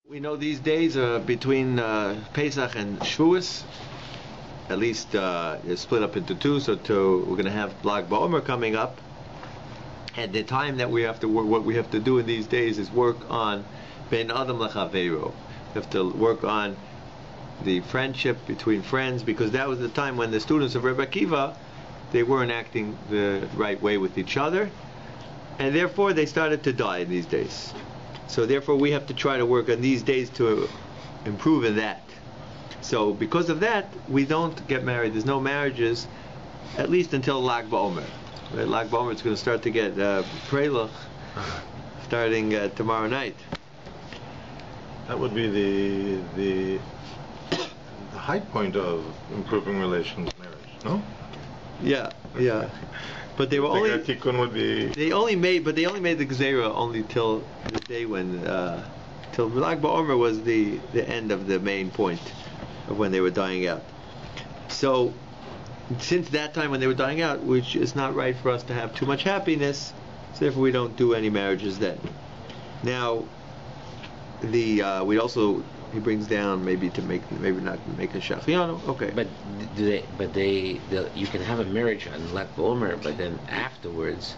We know these days between Pesach and Shavuos, at least it's split up into two. So we're going to have Lag BaOmer coming up, and the time that we have to work, what we have to do in these days is work on Ben Adam L'Chaveiro. We have to work on the friendship between friends, because that was the time when the students of Rabbi Akiva, they weren't acting the right way with each other, and therefore they started to die in these days. So therefore we have to try to work on these days to improve in that. So because of that, we don't get married. There's no marriages, at least until Lag BaOmer. Right? Lag BaOmer is going to start to get Preluch starting tomorrow night. That would be the high point of improving relations, marriage, no? Yeah, yeah. But they were only would be they only made the Gzeira only till the day when till Lag BaOmer was the end of the main point of when they were dying out. So since that time when they were dying out, which is not right for us to have too much happiness, so therefore we don't do any marriages then. Now we also, he brings down maybe not make a shachianu. Okay. But you can have a marriage on Lag BaOmer, but then afterwards.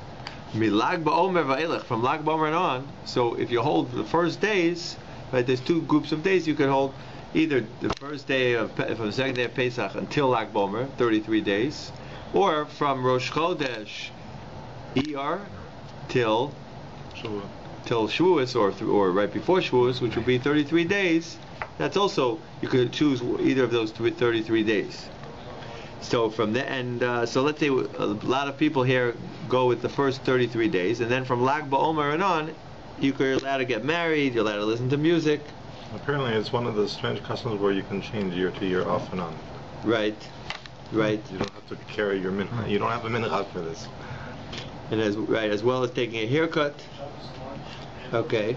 Lag BaOmer va'elech, from Lag BaOmer and on. So if you hold the first days, right? There's two groups of days you can hold. Either the first day from the second day of Pesach until Lag BaOmer, 33 days, or from Rosh Chodesh Iyar till Shavuos, or right before Shavuos, which would be 33 days. That's also, you could choose either of those 33 days. So from the end, so let's say a lot of people here go with the first 33 days, and then from Lag BaOmer and on, you're allowed to get married, you're allowed to listen to music. Apparently it's one of the strange customs where you can change year to year off and on. Right. You don't have to carry your minhag. You don't have a minhag for this. And as well as taking a haircut. Okay.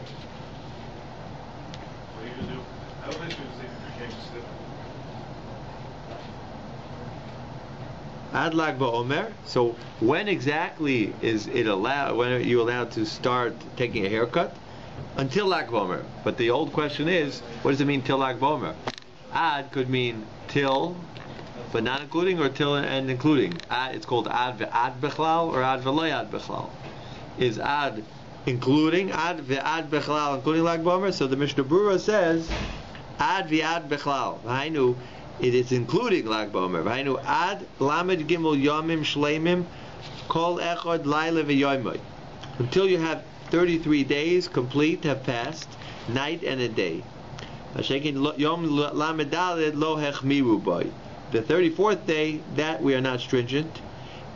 Ad Lag BaOmer. So when exactly is it allowed? When are you allowed to start taking a haircut? Until Lag BaOmer. But the old question is, what does it mean till Lag BaOmer? Ad could mean till, but not including, or till and including. Ad, it's called ad ve'ad bechlal or ad ve'lo ad bechlal. Is ad including ad ve'ad bechlal, including Lag BaOmer? So the Mishnah Berurah says ad ve'ad bechlal. V'hainu, it is including Lag BaOmer. V'hainu ad lamed gimel yomim shleimim kol echad laila v'yoymai. Until you have 33 days complete have passed, night and a day. The 34th day, that we are not stringent.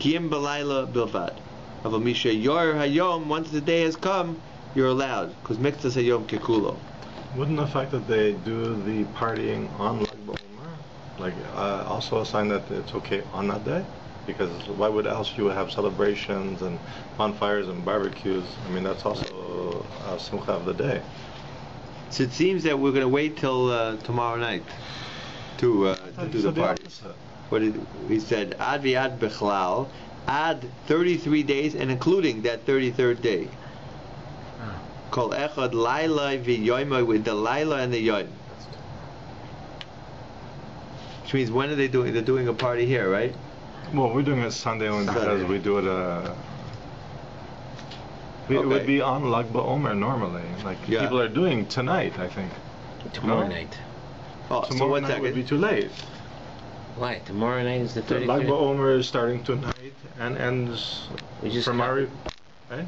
Kiyim balayla bilvad. Once the day has come, you're allowed, because miktas hayom kekulo. Wouldn't the fact that they do the partying on Lag BaOmer also a sign that it's okay on that day? Because why would else you have celebrations and bonfires and barbecues? I mean, that's also a simcha of the day. So it seems that we're going to wait till tomorrow night to do the parties. What he said, ad vi'ad bechlal, add 33 days and including that 33rd day. Kol echad laila v'yoyma, with the laila and the yoym. Which means, when are they doing? They're doing a party here, right? Well, we're doing it Sunday only because we do it. It would be on Lag BaOmer normally, like people are doing tonight, I think. Tomorrow night. Oh, tomorrow night would be too late. Why? Tomorrow night is the 33rd. Lag BaOmer is starting tonight and ends from our. Right?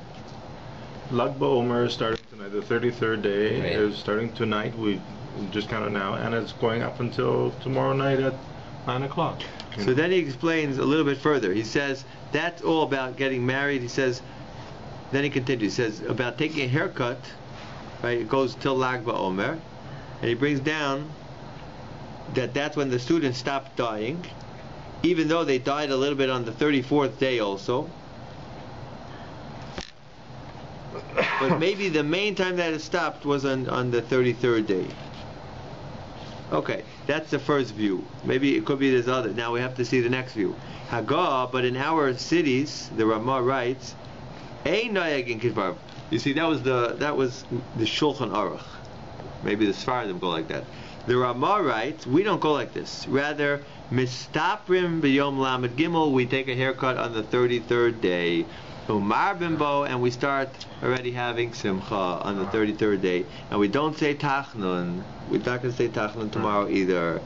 Lag BaOmer is starting tonight. The 33rd day is starting tonight. We just counted now, and it's going up until tomorrow night at 9 o'clock. So then he explains a little bit further. He says that's all about getting married. He says, then he continues. He says about taking a haircut, right? It goes till Lag BaOmer, and he brings down that that's when the students stopped dying, even though they died a little bit on the 34th day also. But maybe the main time that it stopped was on the 33rd day. Okay, that's the first view. Maybe it could be this other. Now we have to see the next view. Haggah, but in our cities, the Ramah writes, Ein noyeg in Kidvar. You see, that was the Shulchan Aruch. Maybe the Sfaradim go like that. The Ramah writes, we don't go like this. Rather, Mistaprim b'yom lamed gimel, we take a haircut on the 33rd day. Umar bimbo, and we start already having simcha on the 33rd day. And we don't say tachnun. We're not going to say tachnun tomorrow either.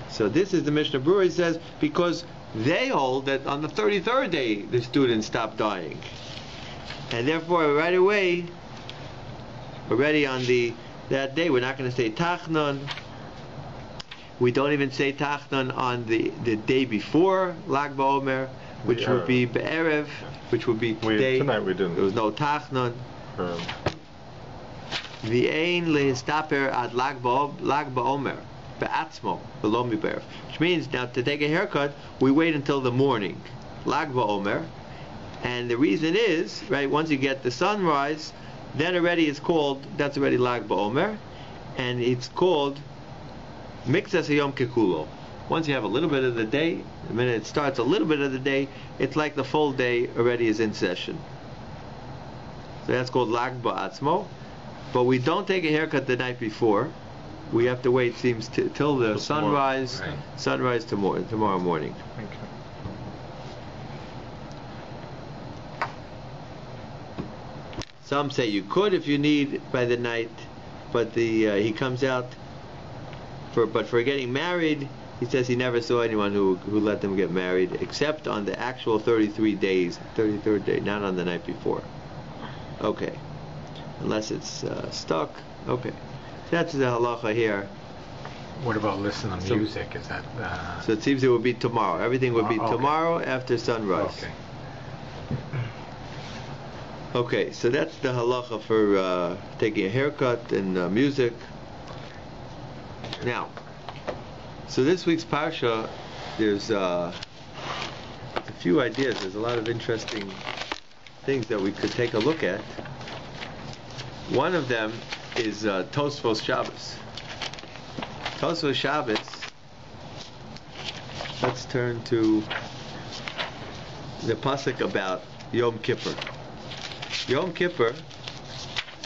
So this is the Mishnah Berurah says, because they hold that on the 33rd day the students stop dying. And therefore, right away, already on that day, we're not going to say tachnun. We don't even say tachnun on the day before Lag BaOmer, which would be be'erev, which would be today. Tonight we didn't. There was no tachnun. V'ein lehistaper ad Lag BaOmer be'atzmo v'lo mi'be'erev, which means now to take a haircut, we wait until the morning, Lag BaOmer, and the reason is, right, once you get the sunrise, then already it's called, that's already Lag BaOmer, and it's called Mixas Hayom Kekulo. Once you have a little bit of the day, the minute it starts a little bit of the day, it's like the full day already is in session. So that's called Lag BaAtzmo. But we don't take a haircut the night before. We have to wait, seems, till the sunrise, sunrise tomorrow morning. Okay. Some say you could if you need by the night, but he comes out for getting married. He says he never saw anyone who let them get married except on the actual 33rd day, not on the night before. Okay, unless it's stuck. Okay, that's the halacha here. What about listening to music? Is that? So it seems it would be tomorrow. Everything would be tomorrow after sunrise. Okay. Okay, so that's the halacha for taking a haircut and music. Now, so this week's parsha, there's a few ideas. There's a lot of interesting things that we could take a look at. One of them is Tosfos Shabbos. Tosfos Shabbos. Let's turn to the pasuk about Yom Kippur. Yom Kippur,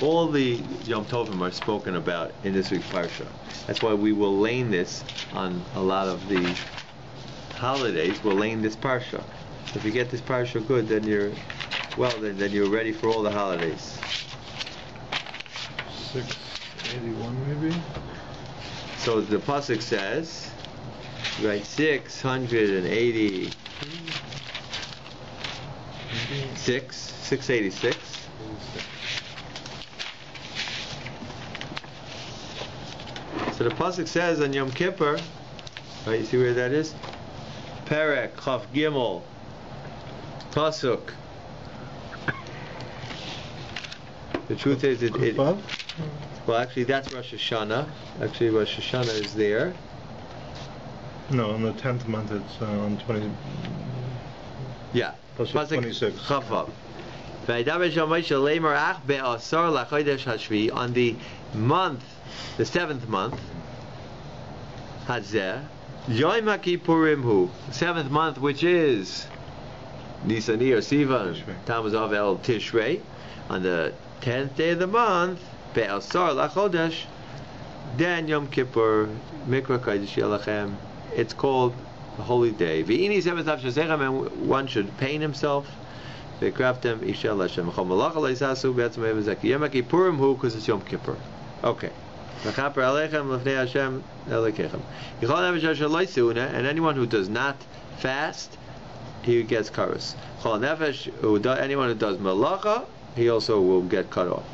all the Yom Tovim are spoken about in this week's parsha. That's why we will lane this on a lot of the holidays. We'll lane this parsha. If you get this parsha good, then you're you're ready for all the holidays. 681 maybe. So the pasuk says, right, 686. So the pasuk says on Yom Kippur, right? You see where that is? Perek Chaf Gimel pasuk. The truth is, well, actually, that's Rosh Hashanah. Actually, Rosh Hashanah is there. No, on the 10th month it's on 20. Yeah. Pasuk 26. Chaf. On the month, the 7th month, Hazeh, Yom HaKippurim hu, 7th month, which is Nisani or Sivan, Tammuz Av El Tishrei, on the 10th day of the month, Be'asar Lachodesh, then Yom Kippur, Mikra Kodesh Yelachem, it's called the holy day. V'ini 7th Av Shazechem, and one should paint himself. Ve'kraftem Ishel Hashem Chol Malach Lo Yisasu Be'etzem Eivim Zeki Yom HaKippurim hu, because it's Yom Kippur. Okay. V'chaper Alechem L'fnei Hashem Elekechem. Yichol Nefesh Asher Lo Yisu'una, and anyone who does not fast, he gets karus. Chol Nefesh, anyone who does malacha, he also will get cut off.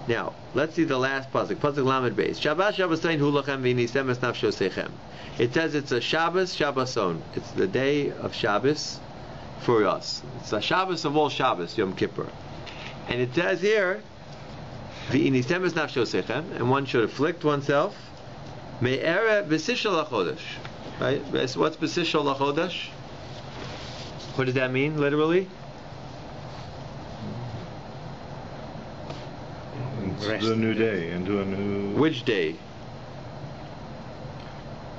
Now, let's see the last pasuk. Pasuk Lamed Beis. Shabbat Shabbason hu lachem v'nisem es nafshosechem. It says it's a Shabbos Shabbason. It's the day of Shabbos for us. It's the Shabbos of all Shabbos, Yom Kippur. And it says here, v'nisem es nafshosechem, and one should afflict oneself. Me'ere b'sishal lachodesh. Right? What's b'sishal lachodesh? What does that mean, literally? Do a new day and do a new. Which day?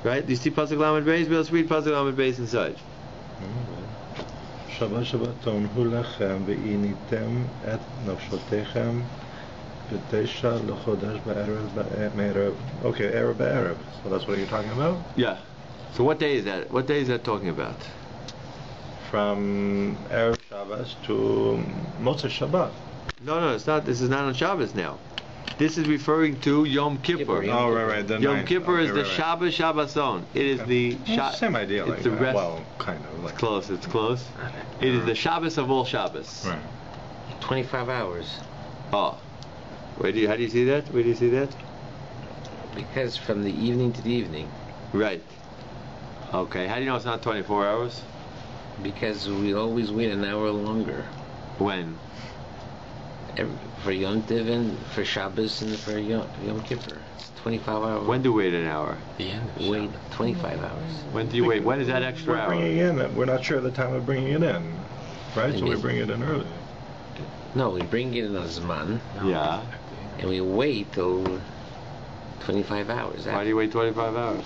Right? Do you see pasuk Lamed Beis? Let's read pasuk Lamed Beis inside. Shabbat Shabbaton hu lachem ve'initem et nafshotechem B'teisha l'chodesh ba'erev ba'erev. Okay, erev ba'erev. So that's what you're talking about? Yeah. So what day is that? What day is that talking about? From erev Shabbos to Motzei Shabbat. No, it's not. This is not on Shabbos now. This is referring to Yom Kippur. Oh, right. The Yom ninth. Kippur is Okay, the Shabbos Shabboson. It is the same idea. It's Like the that. rest. Well, kind of. Like It's close. It is the Shabbos of all Shabbos. Right. 25 hours. Oh. How do you see that? Where do you see that? Because from the evening to the evening. Right. Okay. How do you know it's not 24 hours? Because we always wait an hour longer. When? For Yom Tov and for Shabbos and for Yom Kippur. It's 25 hours. When do you wait an hour? The end of Wait Shabbat. 25 hours. When do you wait? When is that extra We're hour? bringing in. We're not sure the time of bringing it in, right? So we Maybe. bring it in early. No, we bring it in a Zman Yeah. and we wait till 25 hours. Why do you wait 25 hours?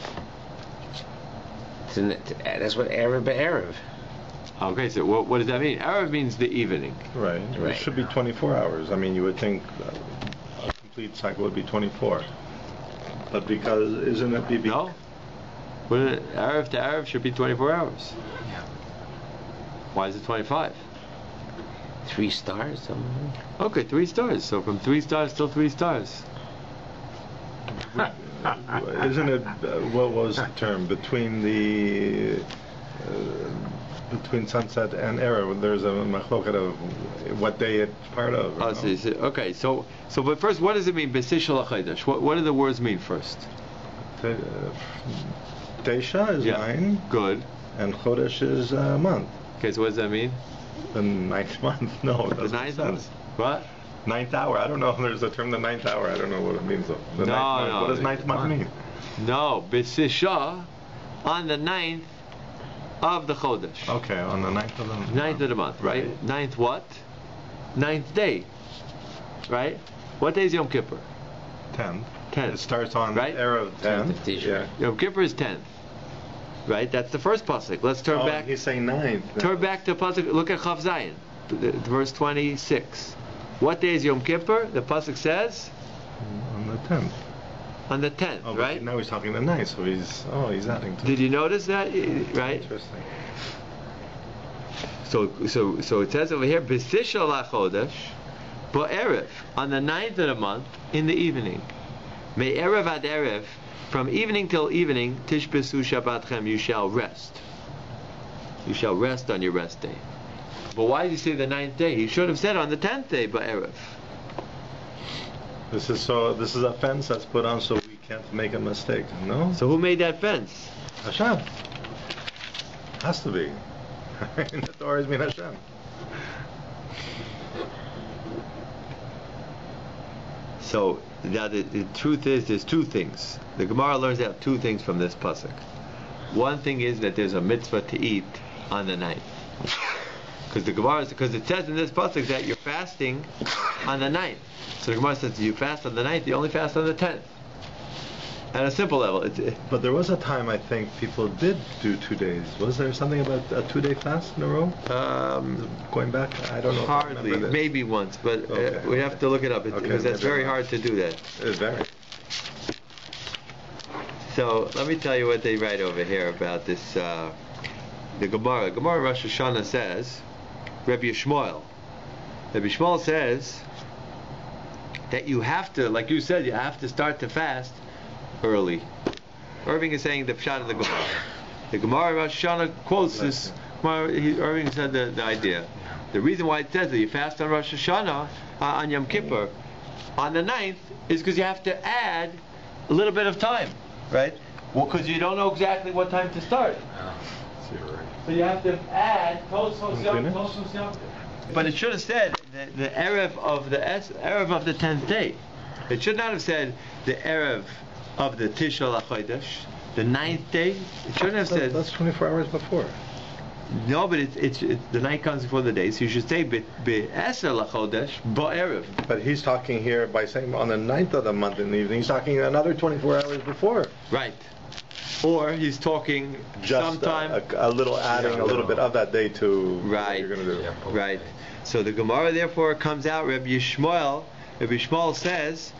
That's what Erev B'Erev. Okay, so what does that mean? Erev means the evening. Right. Right. It should be 24 hours. I mean, you would think a complete cycle would be 24. But because, isn't it BB? No? Erev to Erev should be 24 hours. Yeah. Why is it 25? 3 stars, something. Okay, 3 stars. So from 3 stars till 3 stars. Isn't it, what was the term? Between between sunset and era, there's a machloket of what day it's part of. Oh, okay, so but first, what does it mean, Besishal HaChodesh? What do the words mean first? Teisha is 9, Good. and Chodesh is a month. Okay, so what does that mean? The 9th month? No, it The doesn't 9th make month? sense. What? 9th hour. I don't know if there's a term, the 9th hour. I don't know what it means though. The No, 9th month. no, What does 9th month mean? No, Besisha on the 9th of the Chodesh. Okay, on the 9th of the month. 9th of the month, right? 9th what? 9th day, right? What day is Yom Kippur? 10th. 10th. It starts on Right? Erev 10th 10th. of Tishrei. Yeah. Yom Kippur is 10th, right? That's the first pasuk. Let's turn back. He's saying 9th. Turn back to pasuk. Look at Chav Zayin, verse 26. What day is Yom Kippur? The pasuk says On the 10th. on the 10th, Oh, right? Now he's talking the 9th, so he's adding to Did you notice that? Right. Interesting. So it says over here, B'sishal HaChodesh, Ba'erev, on the 9th of the month, in the evening. Me'erev ad erev, from evening till evening, Tishbesu Shabbatchem, you shall rest. You shall rest on your rest day. But why did he say the 9th day? He should have said on the 10th day, Ba'erev. This is a fence that's put on so we can't make a mistake. No? So who made that fence? Hashem. Has to be. The Torah mean Hashem. So now the truth is, there's 2 things. The Gemara learns out 2 things from this pasuk. One thing is that there's a mitzvah to eat on the 9th. Because it says in this pasuk that you're fasting on the 9th. So the Gemara says you fast on the 9th, you only fast on the 10th. At a simple level. But there was a time I think people did do 2 days. Was there something about a 2-day fast in a row? Going back, I don't know. Hardly, If I remember this. maybe once, but Okay, we have to look it up because that's maybe very not. hard to do that. It's very. So let me tell you what they write over here about this. The Gemara Rosh Hashanah says, Rabbi Yishmael says that you have to, like you said, you have to start to fast early. Irving is saying the pshat of the Gemara. The Gemara Rosh Hashanah quotes this. Irving said the idea. The reason why it says that you fast on Rosh Hashanah, on Yom Kippur, on the 9th, is because you have to add a little bit of time, right? Well, because you don't know exactly what time to start. So you have to add Tosfos Yom. But it should have said the Erev of the 10th day. It should not have said the Erev of the Tishal HaChodesh, the 9th day. It shouldn't have said. That's 24 hours before. No, but it's the night comes before the day, so you should say Be'eser LaChodesh Ba'erev. But he's talking here by saying on the 9th of the month in the evening. He's talking another 24 hours before. Right. Or he's talking Just sometime. a little adding a little bit of that day to Right. what you're going to do. Right. So the Gemara therefore comes out. Rabbi Yishmael Rabbi Shmuel says,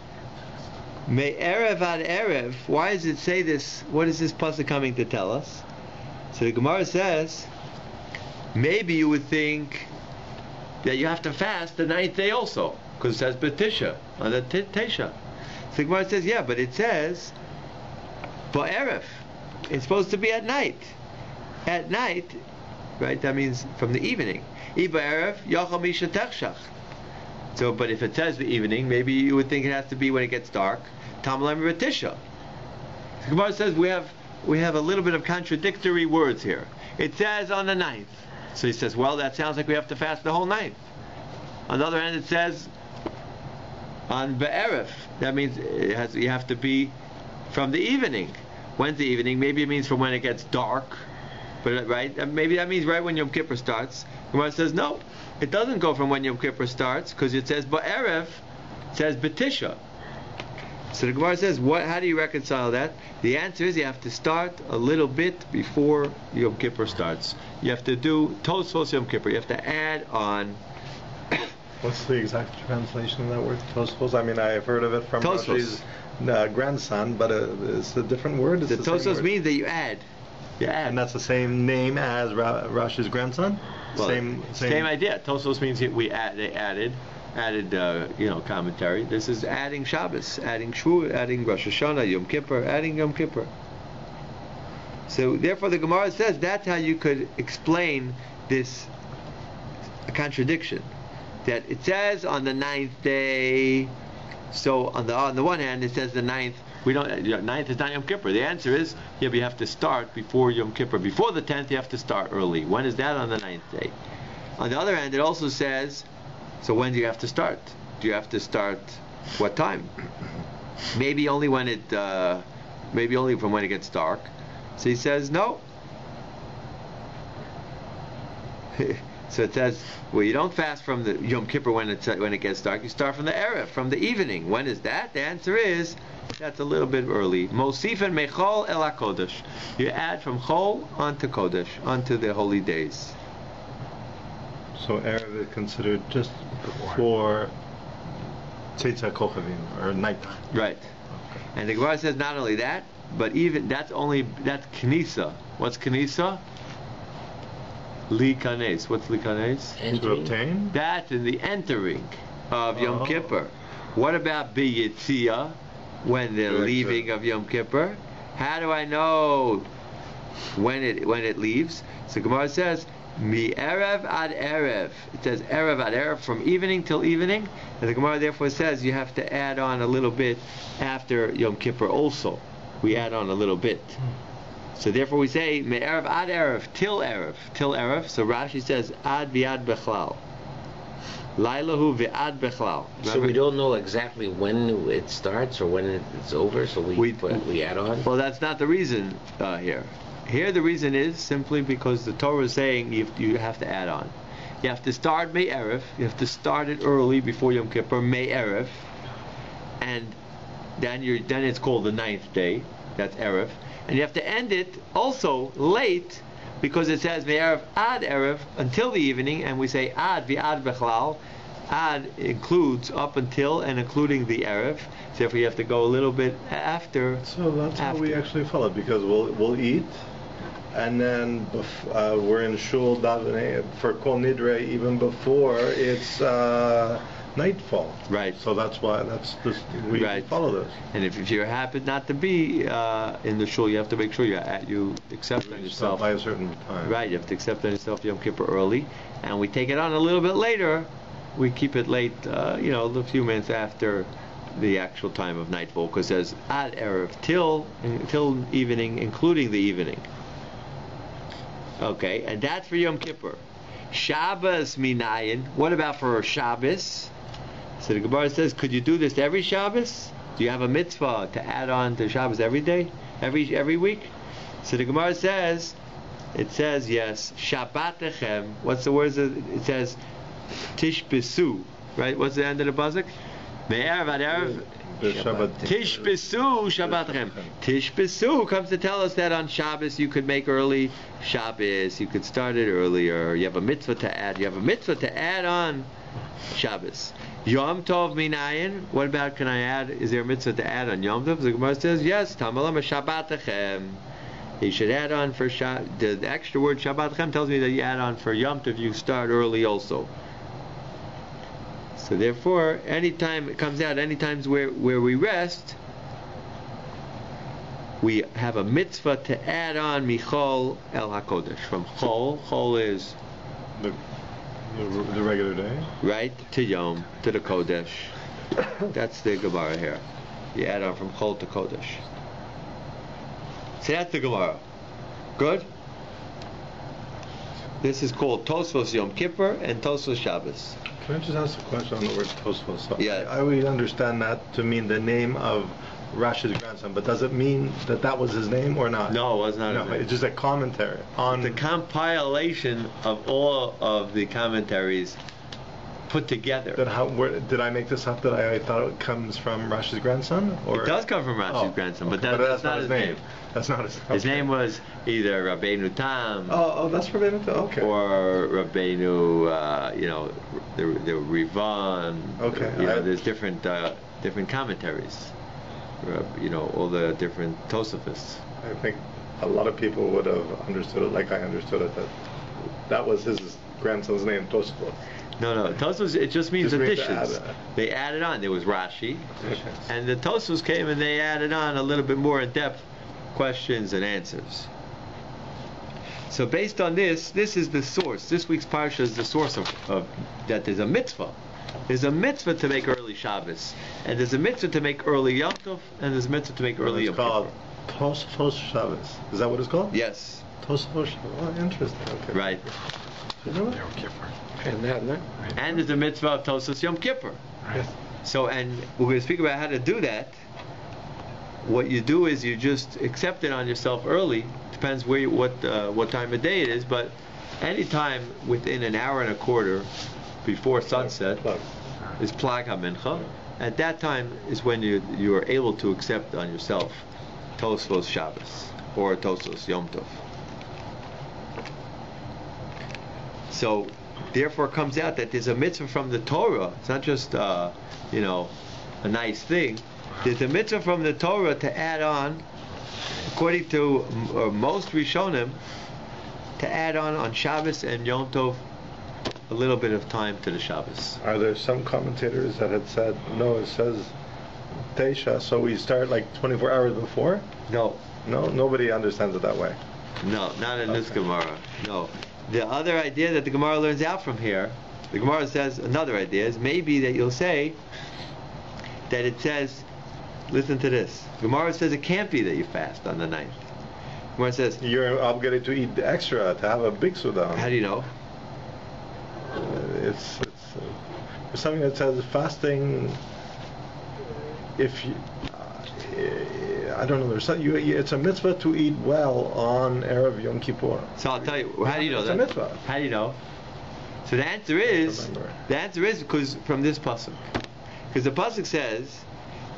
"Me erev ad erev." Why does it say this? What is this pasuk coming to tell us? So the Gemara says, maybe you would think that you have to fast the 9th day also, because it says Betisha on the Tesha. So the Gemara says, yeah, but it says Ba'erev. It's supposed to be at night. At night, right? That means from the evening. Ba'erev Yachal Misha Techshach. So, but if it says the evening, maybe you would think it has to be when it gets dark. Tamalam Betisha. The Gemara says we have a little bit of contradictory words here. It says on the 9th. So he says, well, that sounds like we have to fast the whole 9th. On the other hand, it says on Be'erev. That means you have to be from the evening. When's the evening? Maybe it means from when it gets dark. But right? Maybe that means right when Yom Kippur starts. Gemara says, no, it doesn't go from when Yom Kippur starts, because it says Be'erev, it says Betisha. So the Gemara says, how do you reconcile that? The answer is you have to start a little bit before Yom Kippur starts. You have to do Tosfos Yom Kippur. You have to add on. What's the exact translation of that word, Tosfos? I mean, I've heard of it from Rashi's grandson, but it's a different word. The Tosfos means that you add. You add. And that's the same name as Rashi's grandson? Well, same idea. Tosfos means they added commentary. This is adding Shabbos, adding Shvu, adding Rosh Hashanah, Yom Kippur, adding Yom Kippur. So therefore the Gemara says that's how you could explain this contradiction. That it says on the 9th day, so on the one hand it says the 9th, 9th is not Yom Kippur. The answer is, yeah, but you have to start before Yom Kippur. Before the 10th you have to start early. When is that on the 9th day? On the other hand, it also says, so when do you have to start? Do you have to start what time? Maybe only from when it gets dark. So he says no. So it says, well, you don't fast from the Yom Kippur when it gets dark. You start from the Erev, from the evening. When is that? The answer is that's a little bit early. Mosifan mechol el hakodesh. You add from chol onto kodesh, onto the holy days. So Erev is considered just before Tzeitzah Kochavim, or nighttime. Right. Okay. And the Gemara says not only that, but even that's Knisa. What's Knisa? Likanes. What's Likanes? To obtain? That's in the entering of Yom Kippur. What about Biyitzia, when the leaving of Yom Kippur? How do I know when it leaves? So Gemara says, Mi erev ad erev. It says erev ad erev, from evening till evening. And the Gemara therefore says you have to add on a little bit after Yom Kippur also. We add on a little bit. So therefore we say Mi erev ad erev, till erev. Till erev. So Rashi says ad viad bechlal. Lailahu viad bechlal. So we don't know exactly when it starts or when it's over, so we add on? Well, that's not the reason here. Here the reason is simply because the Torah is saying you have to add on. You have to start May Erev. You have to start it early before Yom Kippur, May Erev, and then it's called the 9th day. That's Erev, and you have to end it also late because it says May Erev ad Erev until the evening, and we say ad vi'ad bechlal. Ad includes up until and including the Erev. So therefore you have to go a little bit after. So that's how we actually follow it, because we'll eat, and then we're in shul davening for Kol Nidre even before it's nightfall. Right. So that's why we follow this. And if you happen not to be in the shul, you have to make sure you accept on yourself by a certain time. Right. You have to accept on yourself Yom Kippur early, and we take it on a little bit later. We keep it late, a few minutes after the actual time of nightfall, because it says ad erev till evening, including the evening. Okay, and that's for Yom Kippur. Shabbos minayin. What about for Shabbos? So the Gemara says, could you do this every Shabbos? Do you have a mitzvah to add on to Shabbos every day, every week? So the Gemara says, yes. Shabbatechem. What's the words? It says Tishbesu, right? What's the end of the pasuk? Me'erev ad erev. Tishbesu Shabbatechem. Tishbesu comes to tell us that on Shabbos you could make early Shabbos. You could start it earlier. You have a mitzvah to add. You have a mitzvah to add on Shabbos. Yom Tov minayin. What about, can I add, is there a mitzvah to add on Yom Tov? The Gemara says, yes, Tamalam Shabbatachem. You should add on for the extra word Shabbatachem tells me that you add on for Yom Tov, you start early also. So therefore, anytime it comes out, any times where we rest, we have a mitzvah to add on Michol El HaKodesh. From Chol, Chol is the regular day, right, to Yom, to the Kodesh. That's the Gemara here. You add on from Chol to Kodesh. So that's the Gemara. Good? This is called Tosfos Yom Kippur and Tosfos Shabbos. Can I just ask a question on the word Tosfos? So Yeah. I would understand that to mean the name of Rashi's grandson, but does it mean that was his name or not? No, it was not his name. It's just a commentary on the compilation of all of the commentaries put together. Did I make this up that I thought it comes from Rashi's grandson? Or? It does come from Rashi's grandson, but okay, that's not his name. That's not his name. His name was either Rabbeinu Tam. Oh, that's Rabbeinu Tam. Okay. Or Rabbeinu, the Rivan. Okay. There's different commentaries. All the different Tosafos. I think a lot of people would have understood it like I understood it, that was his grandson's name, Tosafos. No, Tosafos, it just means additions. They added on. There was Rashi, and the Tosafos came and they added on a little bit more in depth questions and answers. So based on this is the source. This week's parsha is the source of that there's a mitzvah. There's a mitzvah to make early Shabbos, and there's a mitzvah to make early Yom Tov, and there's a mitzvah to make early Yom Kippur. It's called Tosfos Shabbos. Is that what it's called? Yes. Tosfos Shabbos. Oh, interesting. Okay. Right. Yom Kippur. And there's a mitzvah of Tosfos Yom Kippur. Right. So, and we're going to speak about how to do that. What you do is you just accept it on yourself early. Depends what time of day it is, but any time within an hour and a quarter before sunset is Plag HaMincha. At that time is when you are able to accept on yourself Tosfos Shabbos or Tosfos Yom Tov. So therefore it comes out that there's a mitzvah from the Torah. It's not just a nice thing. There's a mitzvah from the Torah to add on, according to most Rishonim, to add on Shabbos and Yom Tov a little bit of time to the Shabbos. Are there some commentators that had said, no, it says Teisha, so we start like 24 hours before? No. No? Nobody understands it that way? No, not in this Gemara. No. The other idea that the Gemara learns out from here, the Gemara says, another idea is maybe that you'll say that it says, listen to this. Gemara says it can't be that you fast on the 9th. Gemara says you're obligated to eat extra, to have a big Sudan. How do you know? It's something that says fasting. If you, I don't know, it's a mitzvah to eat well on Erev Yom Kippur. So I'll tell you. How do you know that? It's a mitzvah. How do you know? So the answer is because from this pasuk, because the pasuk says,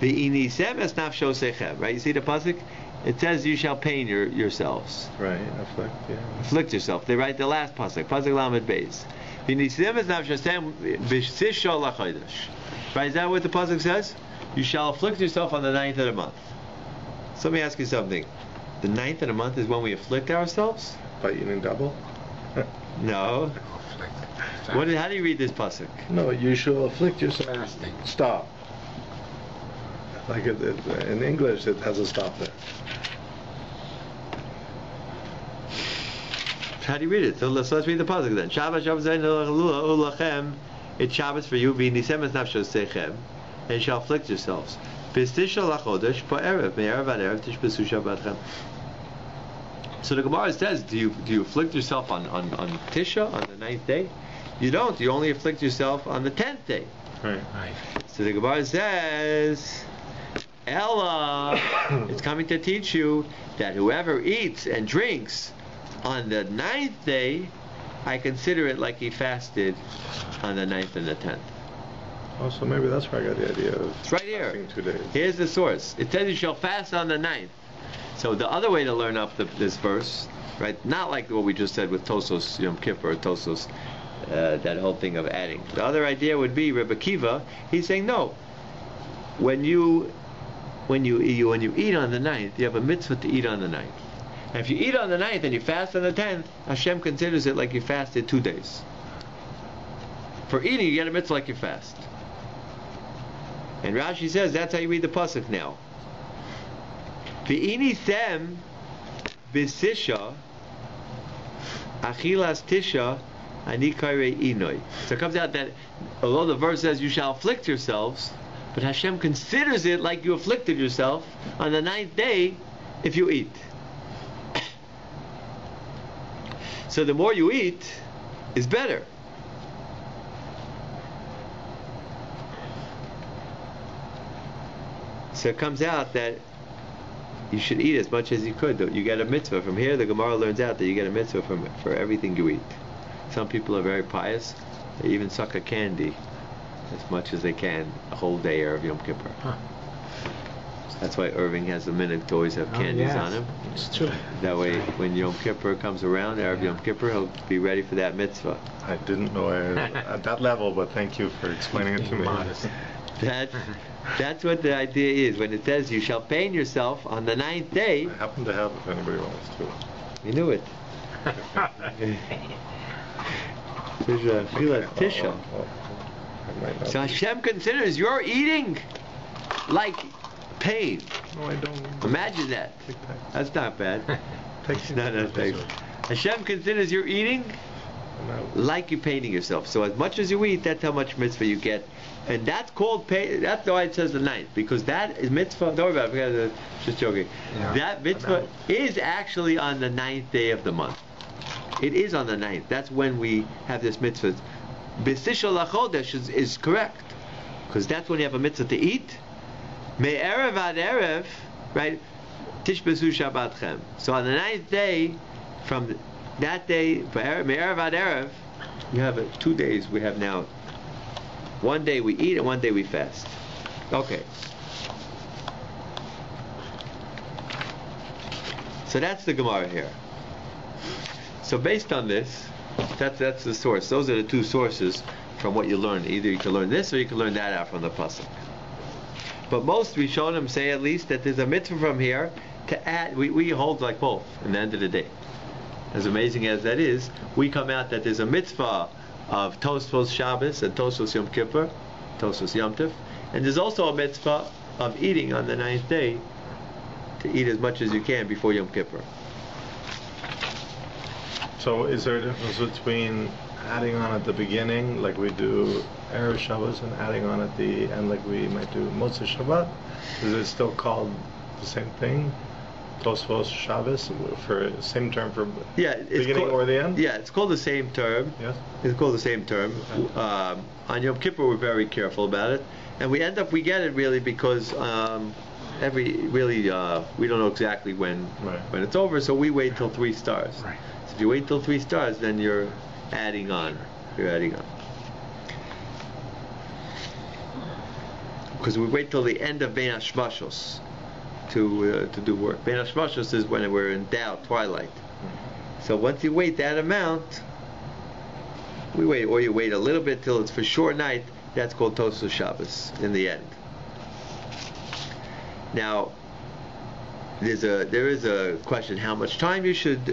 "V'inisem es nafsho sechem." Right? You see the pasuk? It says, "You shall pain yourselves." Right. Afflict. Yeah. Afflict yourself. They write the last pasuk Lamed Beis. V'inisem es nafsho sechem b'sisho lachodesh. Right? Is that what the pasuk says? You shall afflict yourself on the 9th of the month. So let me ask you something. The 9th of the month is when we afflict ourselves? By eating double? No. How do you read this pasuk? No, you shall afflict yourself. Fasting. Stop. Like in English, it has a stop there. How do you read it? So let's read the pasuk then. Shabbos ulachem. It's Shabbos for you. V'nisem es nafsho sechem. And shall afflict yourselves. So the Gemara says, do you afflict yourself on Tisha, on the 9th day? You don't. You only afflict yourself on the 10th day. Right. So the Gemara says, Ella, it's coming to teach you that whoever eats and drinks on the 9th day, I consider it like he fasted on the 9th and the 10th. Oh, so maybe that's where I got the idea of it's right here. fasting 2 days. Here's the source. It says you shall fast on the 9th. So the other way to learn up this verse, right? Not like what we just said with Tosos Yom Kippur, Tosos that whole thing of adding. The other idea would be Rabbi Kiva. He's saying no. When you eat on the ninth, you have a mitzvah to eat on the ninth. And if you eat on the ninth and you fast on the 10th, Hashem considers it like you fasted 2 days. For eating, you get a mitzvah like you fast. And Rashi says that's how you read the pasuk now. V'ini sem b'sisha achilas tisha ani kairei inoi. So it comes out that although the verse says you shall afflict yourselves, but Hashem considers it like you afflicted yourself on the 9th day if you eat. So the more you eat is better. So it comes out that you should eat as much as you could. You get a mitzvah. From here, the Gemara learns out that you get a mitzvah for everything you eat. Some people are very pious. They even suck a candy as much as they can a whole day of Yom Kippur. Huh. That's why Irving has a minute to always have candies on him. It's true. That way, when Yom Kippur comes around, Erev Yom Kippur, he'll be ready for that mitzvah. I didn't know at that level, but thank you for explaining it to me. Modest. That's what the idea is. When it says you shall pain yourself on the 9th day, I happen to have if anybody wants to. you knew it. There's a filas tisha. So Hashem considers your eating like pain. No, I don't. Imagine that. That's not bad. It's not that bad. Hashem considers your eating like you're paining yourself. So as much as you eat, that's how much mitzvah you get. And that's called pay. That's why it says the 9th, because that is mitzvah. Don't worry about it. Just joking. Yeah. That mitzvah is actually on the 9th day of the month. It is on the 9th. That's when we have this mitzvah. B'sisha lachodesh is correct, because that's when you have a mitzvah to eat. Me'erev ad erev, right? Tishbesu shabbatchem. So on the 9th day, from that day, me'erev ad erev, you have 2 days. We have now 1 day we eat and 1 day we fast. Okay. So that's the Gemara here. So based on this, that's the source. Those are the two sources from what you learn. Either you can learn this or you can learn that out from the pasuk. But most Rishonim say at least that there's a mitzvah from here to add. We hold like both in the end of the day. As amazing as that is, we come out that there's a mitzvah of Tosfos Shabbos and Tosfos Yom Kippur, Tosfos Yom Tov, and there's also a mitzvah of eating on the 9th day, to eat as much as you can before Yom Kippur. So is there a difference between adding on at the beginning, like we do Erev Shabbos, and adding on at the end, like we might do Motzei Shabbat? Is it still called the same thing? Tosfos Shabbos, for same term for beginning or the end? Yeah, it's called the same term. Yes. It's called the same term. On Yom Kippur, we're very careful about it, and we get it really because we don't know exactly when it's over, so we wait till 3 stars. Right. So if you wait till 3 stars, then you're adding on. You're adding on. Because we wait till the end of Bein HaShmashos to do work. Bein HaShmashos is when we're in doubt, twilight. So once you wait that amount, we wait, or you wait a little bit till it's for sure night. That's called Tosfos Shabbos in the end. Now, there is a question how much time you should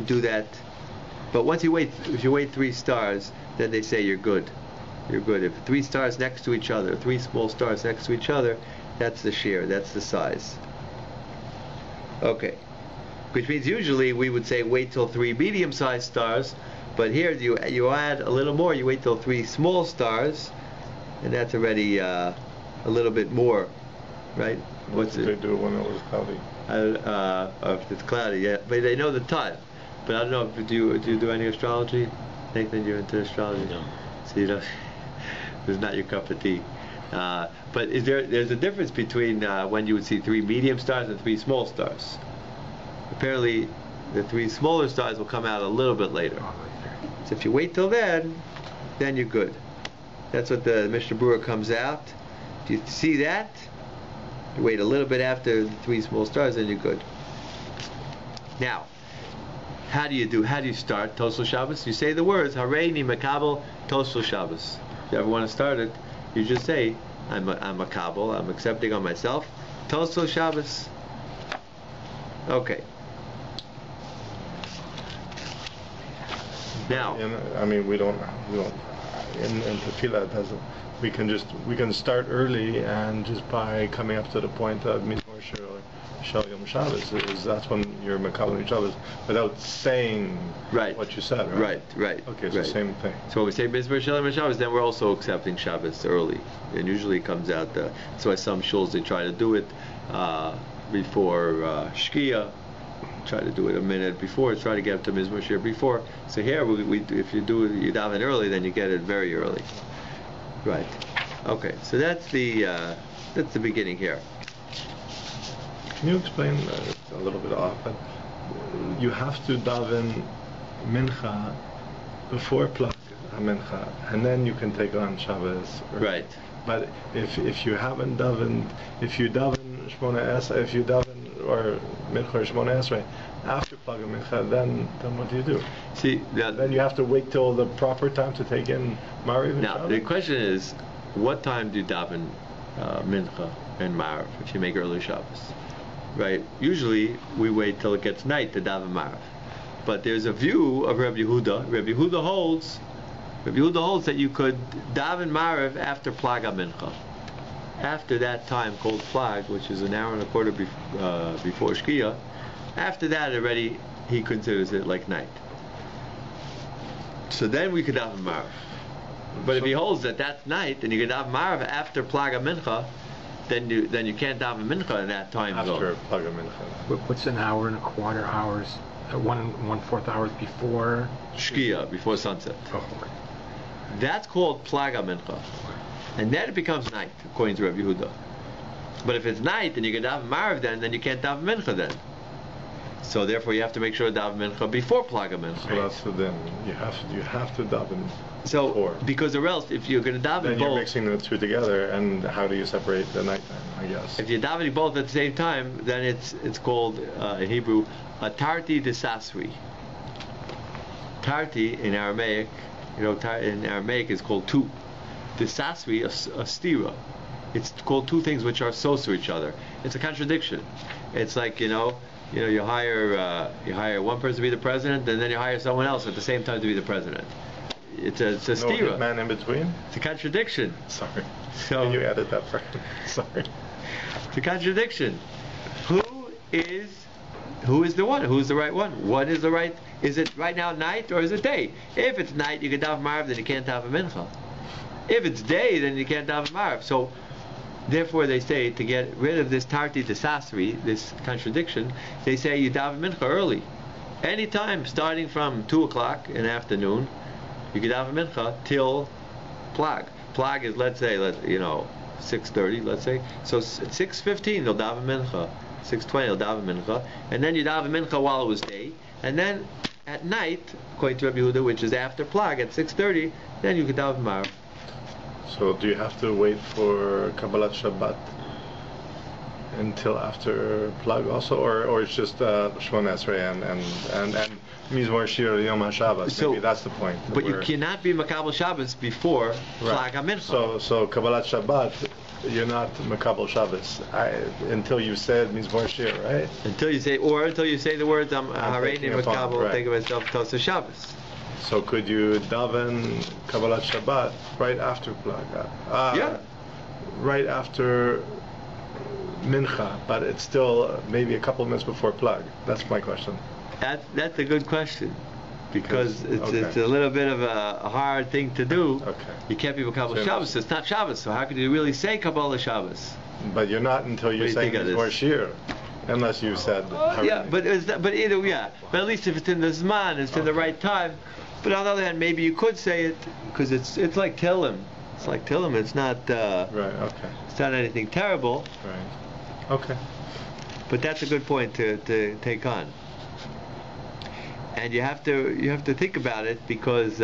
do that. But once if you wait 3 stars, then they say you're good. You're good. If 3 stars next to each other, 3 small stars next to each other, that's the shear, that's the size. Okay. Which means usually we would say wait till 3 medium-sized stars, but here you add a little more. You wait till 3 small stars, and that's already a little bit more, right? What did they do when it was cloudy? If it's cloudy, yeah, but they know the time. But I don't know if do you do any astrology? Nathan, you're into astrology? No. So you don't. It's not your cup of tea. But there's a difference between when you would see 3 medium stars and 3 small stars. Apparently, the 3 smaller stars will come out a little bit later. So if you wait till then you're good. That's what the Mishnah Berurah comes out. If you see that, you wait a little bit after the 3 small stars, then you're good. Now, How do you start Tosel Shabbos? You say the words Hareini Makabel Tosel Shabbos. If you ever want to start it, you just say I'm Makabel, I'm accepting on myself Tosel Shabbos. Okay. Now, I mean, we don't. In tefillah, it doesn't. We can start early, and just by coming up to the point of Mizmor Shel Yom Shabbos, that's when you're Makabel Shabbos, without saying what you said. Right. Okay, so same thing. So when we say Mizmor Shel Yom Shabbos, then we're also accepting Shabbos early, and usually it comes out. That's why some shuls they try to do it before Shkia. Try to do it a minute before, try to get up to Mizmor Shir before. So here, if you daven early, then you get it very early. Right. Okay. So that's the beginning here. Can you explain a little bit off? But you have to daven mincha before plug mincha, and then you can take on Shabbos. Right. But if you haven't davened, if you daven Shmona Esrei, if you daven or mincha or Shmona Esrei after plug mincha, then what do? See, then you have to wait till the proper time to take in Mariv and Now Shabbos? the question is, what time do you daven mincha and Mariv if you make early Shabbos? Right. Usually we wait till it gets night to daven Mariv, but there's a view of Rabbi Yehuda. Rabbi Yehuda holds that you could daven Mariv after Plaga Mincha. After that time called Plag, which is an hour and a quarter before Shkia, after that already he considers it like night. So then we could daven Mariv. But if he holds that that's night, and you can daven Mariv after Plaga Mincha, then you can't daven Mincha in that time zone. After Plaga Mincha. What's an hour and a quarter hours? 1/4 hours before Shkia, before sunset. Oh, okay. That's called Plaga Mincha. And then it becomes night, according to Rabbi Yehuda. But if it's night and you can daven Mariv then you can't daven Mincha then. So therefore you have to make sure to daven Mincha before Plaga Mincha. So that's then you have to daven before. Because or else if you're going to daven then both, you're mixing the two together, and how do you separate the night time, I guess? if you're davening both at the same time, then it's called in Hebrew a tarti de sasri. Tarti in Aramaic, in Aramaic is called two. The sasri, a stira. It's called two things which are so to each other. It's a contradiction. It's like you hire one person to be the president, and then you hire someone else at the same time to be the president. It's a stira. No man in between. It's a contradiction. Sorry. So Can you edit that part? Sorry. It's a contradiction. Who is the one? Who's the right one? What is the right? Is it right now night or is it day? If it's night, you can daven Mariv, then you can't daven Mincha. If it's day, then you can't daven Mariv. So, therefore, they say to get rid of this tarti desasri, this contradiction, they say you daven Mincha early, anytime starting from 2:00 in the afternoon, you can daven Mincha till Plag. Plag is let's say 6:30, let's say. So at 6:15 they'll daven Mincha, 6:20 they'll daven Mincha, and then you daven Mincha while it was day, and then at night, according to Rabbi Yehuda, which is after Plag at 6:30, then you can daven Mariv. So do you have to wait for Kabbalat Shabbat until after Plag also, or it's just Shmona Esrei and Mizmor Shir Yom HaShabbos? So, maybe that's the point. But you cannot be Makabel Shabbos before Plag HaMincha. So Kabbalat Shabbat, you're not Makabel Shabbos until you said Mizmor Shir, right? Until you say the words Hareini Makabel, think of myself Tosel Shabbos. So could you daven Kabbalat Shabbat right after Plag? Yeah. Right after Mincha, but it's still maybe a couple minutes before Plag. That's my question. That's a good question, because Okay. it's a little bit of a hard thing to do. Okay. You can't be Kabbalah Shabbos. It's not Shabbos. So how could you really say Kabbalah Shabbos? But you're not until you're saying Mizmor Shir, unless you said. Yeah, but But at least if it's in the Zman, it's in the right time. But on the other hand, maybe you could say it because it's like Tillim. It's like Tillim. It's not. Right. Okay. It's not anything terrible. Right. Okay. But that's a good point to take on. And you have to think about it, because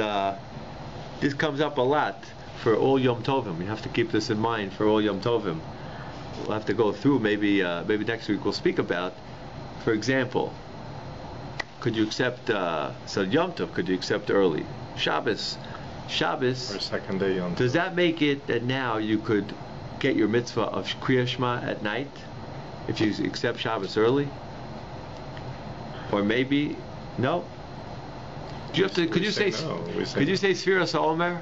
this comes up a lot for all Yom Tovim. You have to keep this in mind for all Yom Tovim. We'll have to go through maybe next week we'll speak about. For example, could you accept? So Yom Tov, could you accept early? Shabbos. Or second day Yom Tov. Does that make it that now you could get your mitzvah of Kriya Shema at night if you accept Shabbos early? Or maybe no. Do you have to? Could you say? No. Could you say Sfiras HaOmer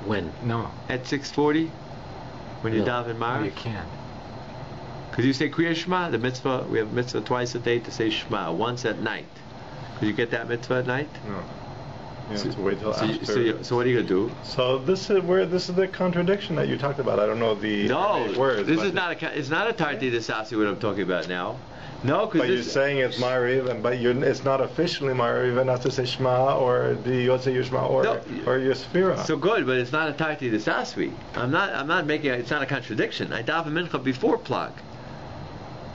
When? No. at 6:40 when you No. daven No, you Marav? can't. Could you say Kriya Shema? The mitzvah, we have mitzvah twice a day to say Shema, once at night. Could you get that mitzvah at night? No. You have to wait till after. So what are you gonna do? So this is the contradiction that you talked about. I don't know the No, words. this but is not a. It's not a tarti desasi what I'm talking about now. No, because But you're saying it's Ma'ariv, but it's not officially Ma'ariv enough to say Shema or the Yotzei Yishma or your Sphira. so good, but it's not a tarti desasi. I'm not making. It's not a contradiction. I daven mincha before plug.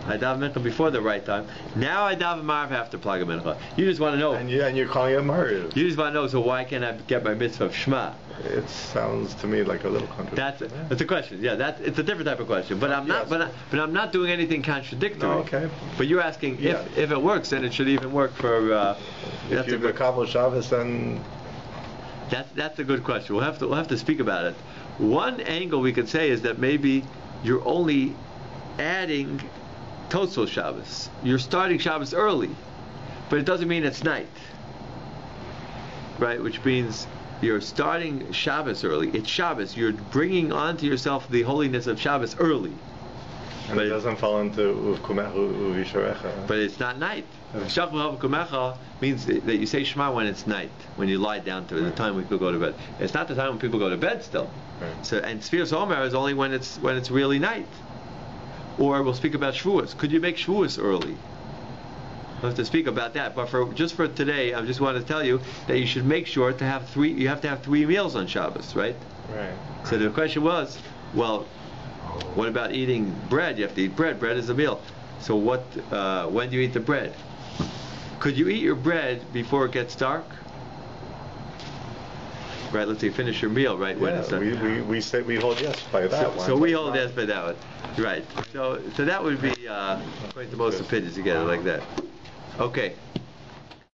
I daven mincha before the right time. Now I daven marv after plug of mincha. You just want to know. and you're calling it Ma'ariv. You just want to know. So why can't I get my mitzvah of Shema? It sounds to me like a little contradiction. That's a question. Yeah, it's a different type of question. But I'm not. Yes. But I'm not doing anything contradictory. No, okay. But you're asking Yeah. if it works, then it should even work for. If you Makabel Shabbos, then That's a good question. We'll have to speak about it. One angle we could say is that maybe you're only adding Totzal Shabbos. You're starting Shabbos early, but it doesn't mean it's night, right? Which means you're starting Shabbos early. It's Shabbos. You're bringing onto yourself the holiness of Shabbos early. and But it doesn't fall into Uvkumechu Uvisharecha. But it's not night. Shachma Kumecha means that you say Shema when it's night, when you lie down to it, the time we could go to bed. It's not the time when people go to bed still. Right. So and Sfiras Omer is only when it's really night. Or we'll speak about Shavuos. Could you make Shavuos early? We'll have to speak about that. But just for today, I just want to tell you that you should make sure to have three. You have to have 3 meals on Shabbos, right? Right. So the question was, well, what about eating bread? You have to eat bread. Bread is a meal. So when do you eat the bread? Could you eat your bread before it gets dark? Right, let's say finish your meal, right? When it's dark. we say we hold yes by that one. So we hold yes by that one. Right. So that would be according to most opinions together like that. Okay.